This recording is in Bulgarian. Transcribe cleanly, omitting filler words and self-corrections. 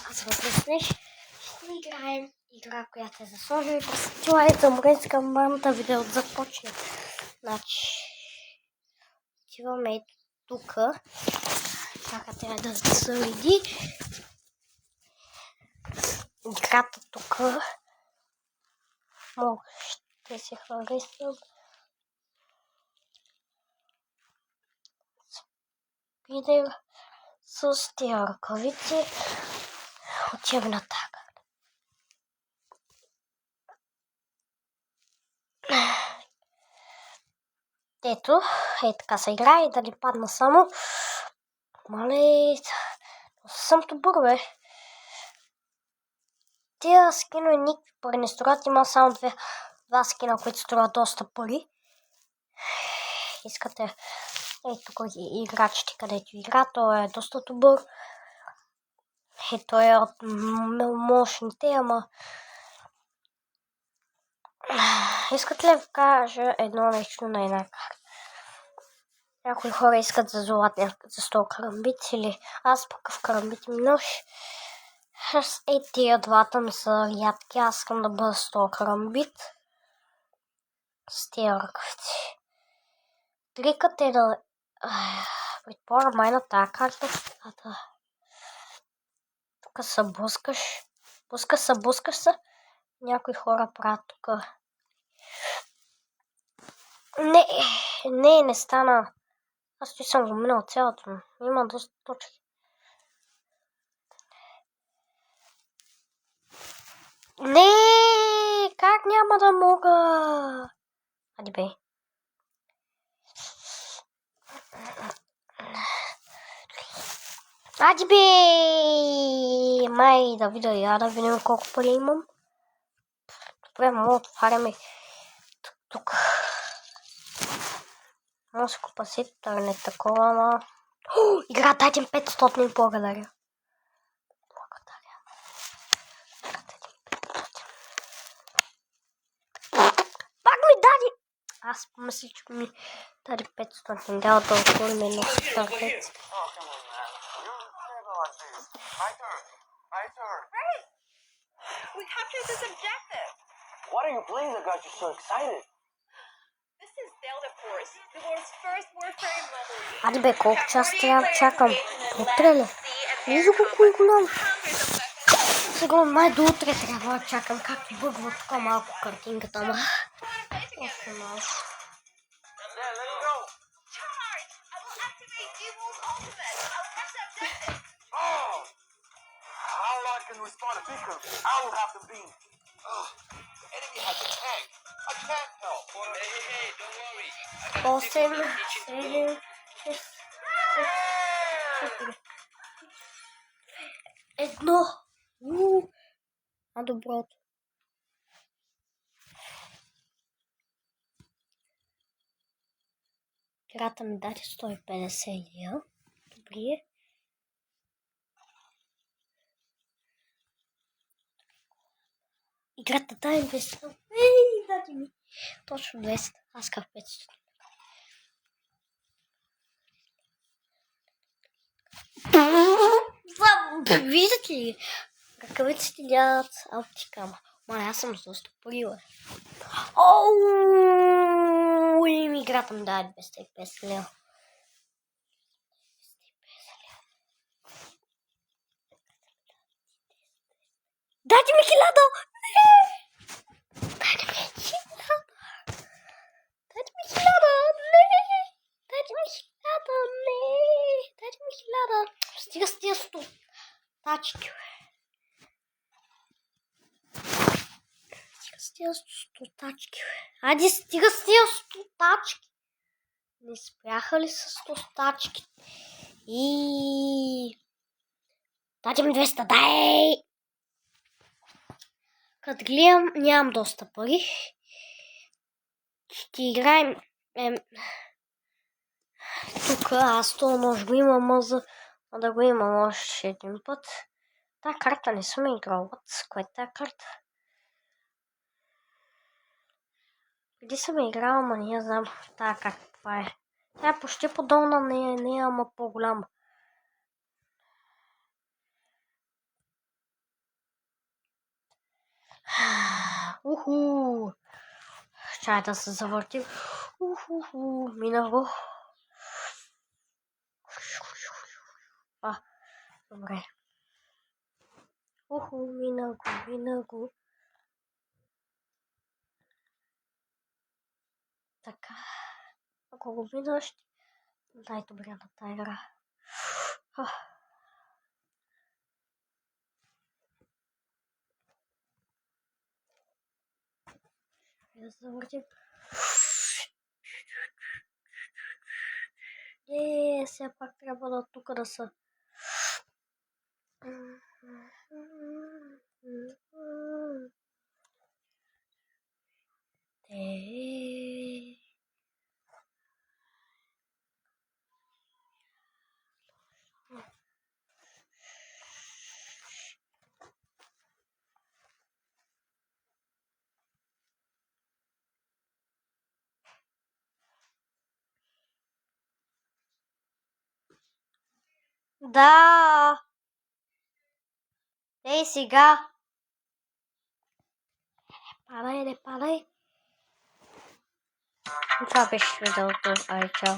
аз размислих. Ще играем игра, която е за сложили през и да искам мамата видео да започне. Значи, отиваме ето тук. Така трябва да се види. Играта тук. Мога, ще се харесам. Видео с тия ръкавици. Отиваме на така. Ето, така се играе и да ни падна само. Мале, съм добър, бе. Тия скинове никакви пари не струват, има само два скина, които струват доста пари. Искате, тук играчите, където игра, той е доста добър. Той е от мощните, ама... Искате ли да кажа едно нещо на една карта? Някои хора искат за златен, за 100 карамбит или аз пък в карамбит ми нож. Тия двата ми са ядки, аз искам да бъда 100 карамбит с тия ръкавици. Трикът е да предполагам май на тази карта. Тук се блъскаш. Блъскаш се. Някои хора правят тук. Не стана. Аз ти съм го минал цялото. Има доста точки. Не, как няма да мога? Ади бе. Ади бе! Май да видим колко пари имам. Добре, мога да отваряме тук. Може да се купа сетър, не такова, ама... Игра, дайте ми 500, благодаря. Пак ми даде! Аз помисля, че ми даде 500. Дава да отворим едно стартец. We captured this objective. What are you playing that got you so excited? This is Delta Force, the world's first warfare level. Ади бе, колко час трябва чакам? Утре ли? Вижда колко е голям. Сега май до утре трябва да чакам, както бъгва тук малко картинката, ама. Още малко. Can respond to beacon. I will have the beam. Enemy has a tank. I can't help. Hey, don't worry. 8, 7, 6, 1. Доброто. Играта ми даде 150 лия. Добре. Играта даде 200. Даде ми. Точно 200. Аз казах 500. Виждате ли? Ръкавиците нямат оптика. Мале, аз съм доста порила. Играта ми даде 250 лева. Дайте ми 1000! Не! Дайте ми 1000! Дайте ми 1000! Не! Дайте ми 1000! Не! Дайте ми 1000! Стига с тия 100 тачки, бе. Стига с тия 100 тачки, бе. Ади, стига с тия 100 тачки! Не спряха ли с 100 тачки? Дайте ми 200, дай! Като гледам, нямам доста пари. Ще играем тук. Аз това може би имам, да го имам още един път. Та карта не съм играл. Кое е тази карта? Преди съм играл, ама не знам тази карта това е. Тя е почти подобна, не е, ама по-голяма. Уху. Чай да се завъртим. Уху. Мина го. Добре. Мина го. Така. Ако го мина, ще най-добре на тая игра. Да се завъртим. Все пак трябва да тук да са. Да. Ей, сега. Не падай. Това беше видеото. Ай, чао.